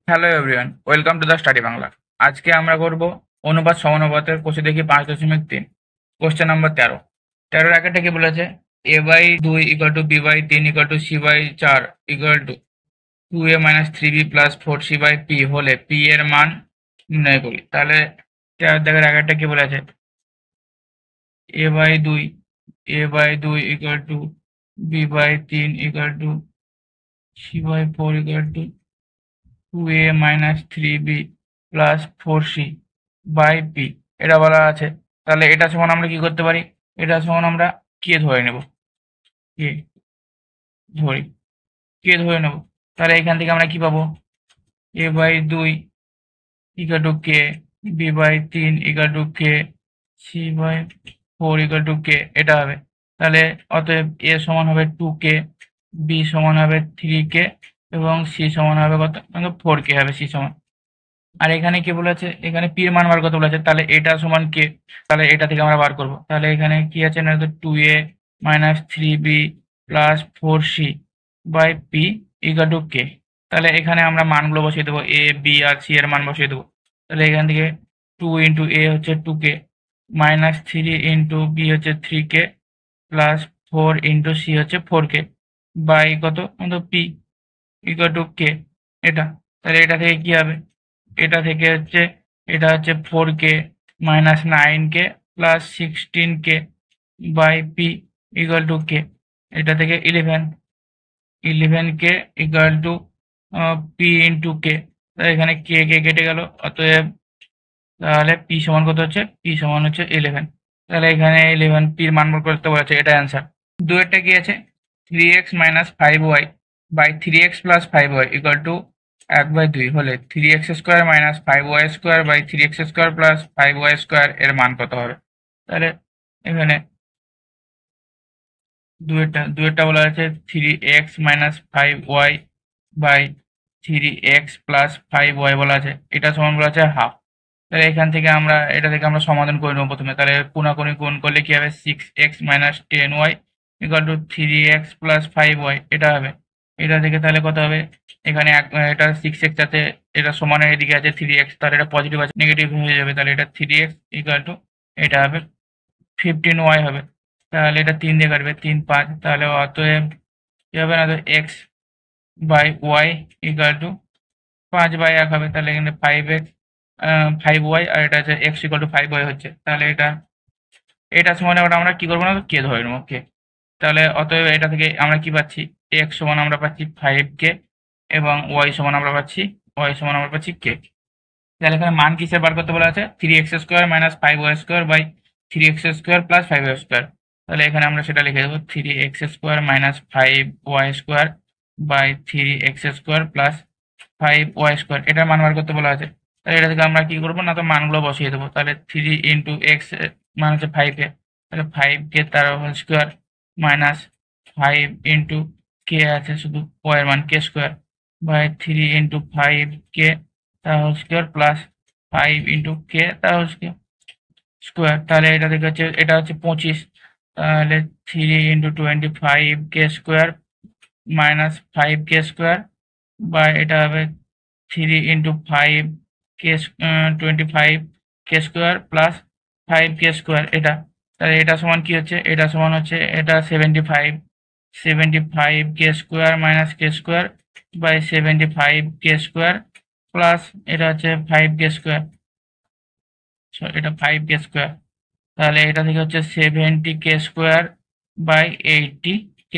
Hello everyone, welcome to the study Bangla. আজকে আমরা করব অনুপাত সমানুপাতের কোষে দেখি 5.3। Question number 13। 13 একটা কি বলেছে? a/2 equal two b/3 equal two c/4 equal two 2a-3b+4c/p হলে p এর মান নির্ণয় করি। তাহলে দেখার একটা কি বলেছে? a/2 equal two b/3 equal two c/4 equal two 2a-3b+4c/p এটা বলা আছে। তাহলে এটা সমান আমরা কি করতে পারি? এটা সমান আমরা কে ধরে নেব, কে ধরি, কে ধরে নেব। তাহলে এখান থেকে আমরা কি পাবো? a/2 equal to k, b/3 equal to k, c/4 equal to k এটা হবে। তাহলে অতএব a সমান হবে 2k, b সমান হবে 3k এবং c সমান হবে কত? 4k হবে c সমান। আর এখানে কি বলেছে? এখানে পি এর মান বার করতে বলেছে। তাহলে এটা সমান কে? তাহলে এটা থেকে আমরা বার করব। তাহলে এখানে কি আছে না, তো 2a-3b+4c/p ইকুয়াল টু কে। তাহলে এখানে আমরা মানগুলো বসিয়ে দেবো, এ বি আর সি এর মান বসিয়ে দেবো। তাহলে এখান থেকে 2 ইন্টু এ হচ্ছে 2k, -3 ইন্টু বি হচ্ছে 3k, +4 ইন্টু সি হচ্ছে 4k বাই কত? পি ইকুয়াল টু কে এটা। তাহলে এটা থেকে কি হবে? এটা থেকে হচ্ছে, এটা হচ্ছে 4k -9k +16k by p equal to k. এটা থেকে 11k equal to p into k. এখানে কে কে কেটে গেল, অতএব তাহলে পি সমান কত হচ্ছে? পি সমান হচ্ছে 11। তাহলে এখানে 11 পির মান বের করতে বলেছে, এটা অ্যান্সার। দুয়েরটা কি আছে? 3x - 5y by 3x + 5y equal to 1/2 হলে 3x² - 5y² by 3x² + 5y² এর মান কত হবে? তাহলে এখানে দুয়েরটা বলা আছে 3x - 5y by 3x + 5y বলা আছে, এটা সমান বলা আছে হাফ। তাহলে এখান থেকে আমরা এটা থেকে আমরা সমাধান করে নেবো প্রথমে। তাহলে কোনাকুনি গুণ করলে কি হবে? 6x - 10y equal to 3x + 5y এটা হবে। এটা থেকে তাহলে কত হবে? এখানে এটা 6x আছে, এটা সমানের এদিকে আছে 3x, তাহলে এটা পজিটিভ আছে, নেগেটিভ হয়ে যাবে। তাহলে এটা 3x ইকুয়াল টু এটা হবে 15y হবে। তাহলে এটা 3 দিয়ে কাটবে, 3 5। তাহলে অতএব কি হবে না, তো x by y equal to 5/1 হবে। তাহলে এখানে 5x 5y আর এটা হচ্ছে x ইকুয়াল টু 5y হচ্ছে। তাহলে এটা সমান আমরা কি করবো না, কে ধরে নেবো, কে। তাহলে অতএব এটা থেকে আমরা কি পাচ্ছি? x সমান আমরা পাচ্ছি 5k এবং y সমান আমরা পাচ্ছি k। তাহলে এখানে মান কিসের বার করতে বলা আছে? 3x² - 5y² by 3x² + 5y²। তাহলে এখানে আমরা সেটা লিখে দেবো, 3x² - 5y² by 3x² + 5y² এটার মান বার করতে বলা আছে। তাহলে এটা থেকে আমরা কি করবো না, তো মানগুলো বসিয়ে দেবো। তাহলে 3 ইন্টু এক্স মান হচ্ছে 5k, তাহলে 5k তার whole square minus 5 into k আছে শুধু y এর মান k² বাই 3 ইন্টু 5k তার whole square plus 5 into k তার হোল স্কোয়ার। তাহলে এটা থেকে হচ্ছে, এটা হচ্ছে 25। তাহলে 3 ইন্টু 25k² মাইনাস 5k² বা এটা হবে 3 into 5k 25k² plus 5k² এটা। তাহলে এটা সমান কি হচ্ছে? এটা সমান হচ্ছে এটা 75k² minus k² by 75k² plus এটা হচ্ছে 5k², এটা 5k²। তাহলে এটা থেকে হচ্ছে 70k² বাই 80k²।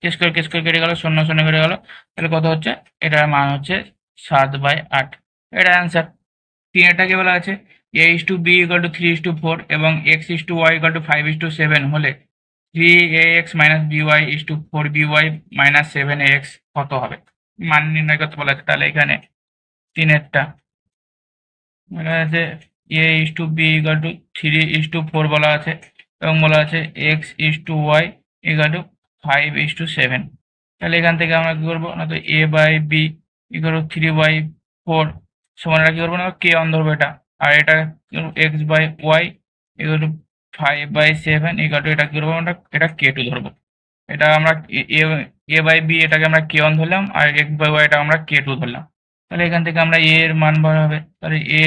k² কেটে গেল, 0 0 কেটে গেল। তাহলে কত হচ্ছে? এটার মান হচ্ছে 7/8। এটা অ্যান্সার। তিনেরটা কি বলা আছে? a/b = 3:4 এবং x/y = 5:7 হলে 3ax - by 4by - 7ax কত হবে? মান নির্ণয় করতে বলা আছে। তাহলে এখানে তিনেরটা বলা আছে a/b = 3:4 বলা আছে এবং বলা আছে x/y = 5:7। তাহলে এখান থেকে আমরা কি করবো না, তো a/b = 3/4 সমান কি করবো না, কে অন ধরবো এটা। আর এটা x/y = 5/7 এটা কি করবো আমরা, এটা k2 ধরবো। এটা আমরা a/b এটাকে আমরা k1 ধরলাম আর x/y এটা আমরা k2 ধরলাম। তাহলে এখান থেকে আমরা এ এর মান বার হবে, তাহলে a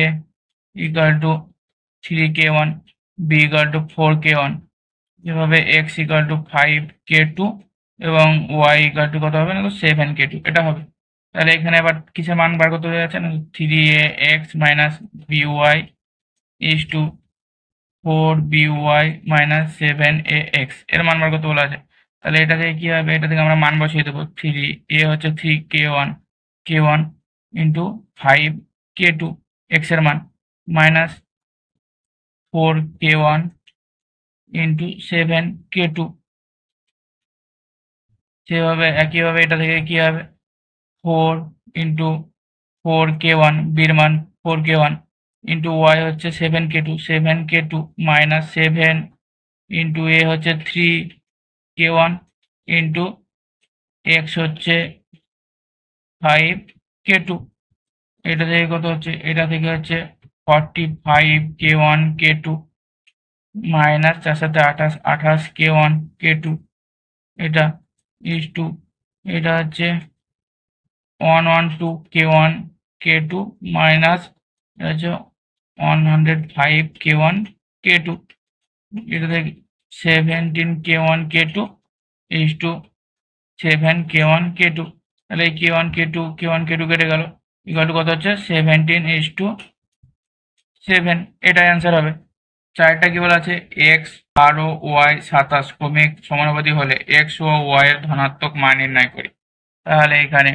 equal to 3k1, b equal to 4k1, যেভাবে এক্স ইকুয়াল টু 5k2 এবং ওয়াই ইকুয়াল টু কত হবে না, 7k2 এটা হবে। তাহলে এখানে আবার কিসের মান বার করতে যাচ্ছে না, 3ax minus by is to 4by minus 7ax এর মান বার করতে বলা আছে। তাহলে এটা থেকে কি হবে, এটা থেকে আমরা মান বসিয়ে দেবো, 3a হচ্ছে 3k1 ইন্টু 5k2 এক্স এর মান মাইনাস 4k1 ইন্টু 7k2, সেভাবে একইভাবে এটা থেকে কি হবে 4 ইন্টু 4k1 বির মান 4k1 ইন্টু ওয়াই হচ্ছে 7k2 মাইনাস 7 ইন্টু এ হচ্ছে 3k1 ইন্টু এক্স হচ্ছে 5k2, এটা থেকে কত হচ্ছে, এটা থেকে হচ্ছে 45k1k2 মাইনাস 4 সাথে 28k1k2, এটা ইজ টু এটা হচ্ছে 112k1k2 মাইনাস এটা হচ্ছে 105k1k2, এটা থেকে 17k1k2 ইজ টু 7k1k2, তাহলে এই k1k2 কেটে গেল, ইকুয়াল টু কত হচ্ছে 17:7, এটাই অ্যান্সার হবে। চারটা কি বলা আছে, এক্স 12 ওয়াই 27 ক্রমিক সমানুপাতি হলে এক্স ও ওয়াই এর ধনাত্মক মান নির্ণয় করি। তাহলে এখানে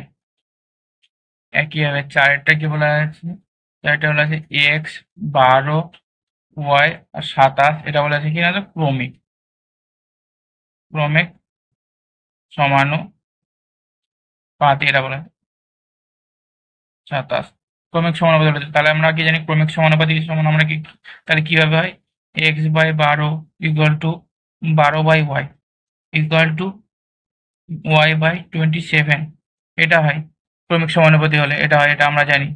একইভাবে চারটা কি বলা আছে, চারটা বলা আছে এক্স 12 ওয়াই আর 27, এটা বলা আছে কি না, ক্রমিক সমানুপাতি, এটা বলা আছে 27 ক্রমিক সমানুপাতি বলেছে। তাহলে আমরা কি জানি ক্রমিক সমানুপাতি সমান আমরা কি, তাহলে কিভাবে হয়, x by 12 equal to 12 by y equal to y by 27, এটা হয় ক্রমিক সমানুপাতি হলে, এটা হয়, এটা আমরা জানি।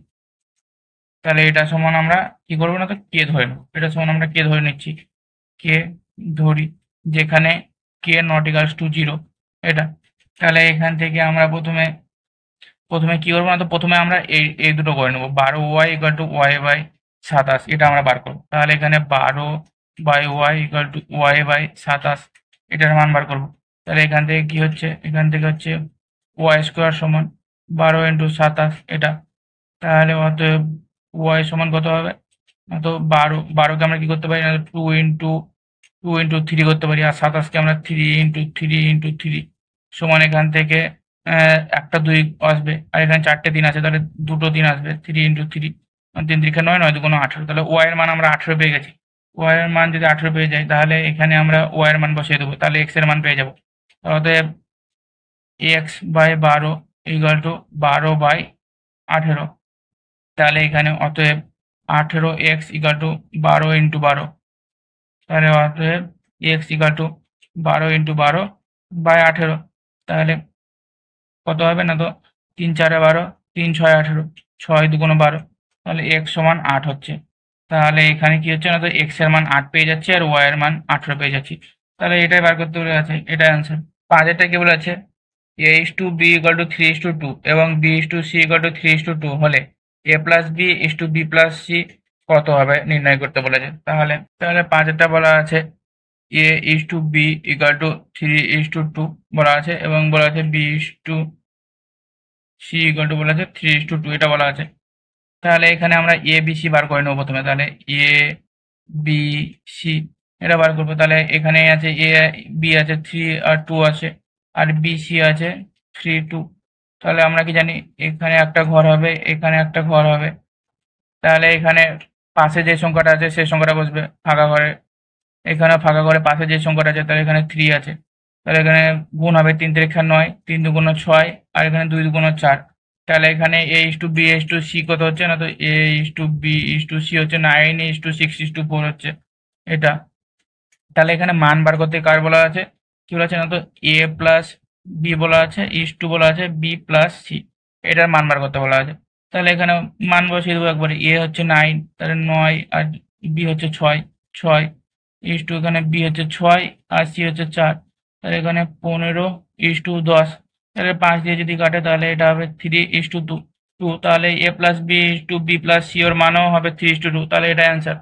তাহলে এটা সমান আমরা কি করবো না, তো কে ধরে নেব, এটা সমান আমরা কে ধরে নিচ্ছি, কে ধরি, যেখানে কে নট ইকুয়ালস টু 0 এটা। তাহলে এখান থেকে আমরা প্রথমে কি করবো না, তো প্রথমে আমরা এই দুটো করে নেবো, 12 y equal to y by 27, এটা আমরা বার করবো। তাহলে এখানে 12 by y equal to y by 27, এটার মান বার করবো। তাহলে এখান থেকে কি হচ্ছে, এখান থেকে হচ্ছে ওয়াই স্কোয়ার সমান 12 ইন্টু 27 এটা। তাহলে অতএব ওয়াই সমান কত হবে, তো 12কে আমরা কি করতে পারি না, 2 ইন্টু 3 করতে পারি, আর 27কে আমরা 3 ইন্টু 3 সমান এখান থেকে একটা 2 আসবে, আর এখানে 4টে 3 আছে, তাহলে দুটো 3 আসবে, 3 ইন্টু 3 3 3 9 9 2 18, তাহলে ওয়াই এর মান আমরা 18 পেয়ে গেছি। ওয়াই এর মান যদি 18 পেয়ে যাই, তাহলে এখানে আমরা ওয়াই এর মান বসিয়ে দেবো, তাহলে এক্স এর মান পেয়ে যাবো। অতএব x by 12 equal to 12 by 18, তাহলে এখানে অতএব 18x ইকুয়াল টু 12 ইন্টু 12, তাহলে অতএব x equal to 12 into 12 by 18, তাহলে কত হবে না, তো 3 4 12, 3 6 18, 6 2 12, তাহলে এক্স সমান 8 হচ্ছে। তাহলে এখানে কি হচ্ছে না, তো এক্স এর মান 8 পেয়ে যাচ্ছে আর ওয়াই এর মান 18 পেয়ে যাচ্ছি। তাহলে এটাই বার করতে বলে আছে, এটাই অ্যান্সার। 5 কি বলে আছে, a is to b equal to 3:2 এবং b is to c equal to 3:2 হলে a plus b is to b plus c কত হবে নির্ণয় করতে বলেছে। তাহলে 5 বলা আছে a is to b equal to 3:2 বলা আছে, এবং বলা আছে b is to c equal to বলা আছে 3:2 এটা বলা আছে। তাহলে এখানে আমরা a b c বার করে নেবো প্রথমে, তাহলে a b c এটা বার করবো। তাহলে এখানে আছে a b আছে 3 আর 2 আছে, আর বি সি আছে 3 2, তাহলে আমরা কি জানি এখানে একটা ঘর হবে, এখানে একটা ঘর হবে, তাহলে এখানে পাশে যে সংখ্যাটা আছে সেই সংখ্যাটা বসবে ফাঁকা ঘরে, এখানে ফাঁকা ঘরে পাশে যে সংখ্যাটা আছে, তাহলে এখানে 3 আছে, তাহলে এখানে গুণ হবে 3 3 9, 3 2 6, আর এখানে 2 2 4, তাহলে এখানে a is to b is to c কত হচ্ছে না, তো a is to b is to c হচ্ছে 9 is to 6 is to 4 হচ্ছে এটা। তাহলে এখানে মান বার করতে কার বলা আছে, কি বলা আছে না, তো a প্লাস বি বলা আছে ইস টু বলা আছে বি প্লাস সি, এটার মান বার করতে বলা আছে। তাহলে এখানে মান বসিয়ে দেবো একবারে, এ হচ্ছে 9, তাহলে 9, আর বি হচ্ছে 6 ইস টু এখানে বি হচ্ছে 6 আর সি হচ্ছে 4, তাহলে এখানে 15 ইস টু 10, তাহলে 5 দিয়ে যদি কাটে তাহলে এটা হবে 3:2, টু, তাহলে a plus b to b plus c or মানও হবে 3:2, তাহলে এটা অ্যান্সার।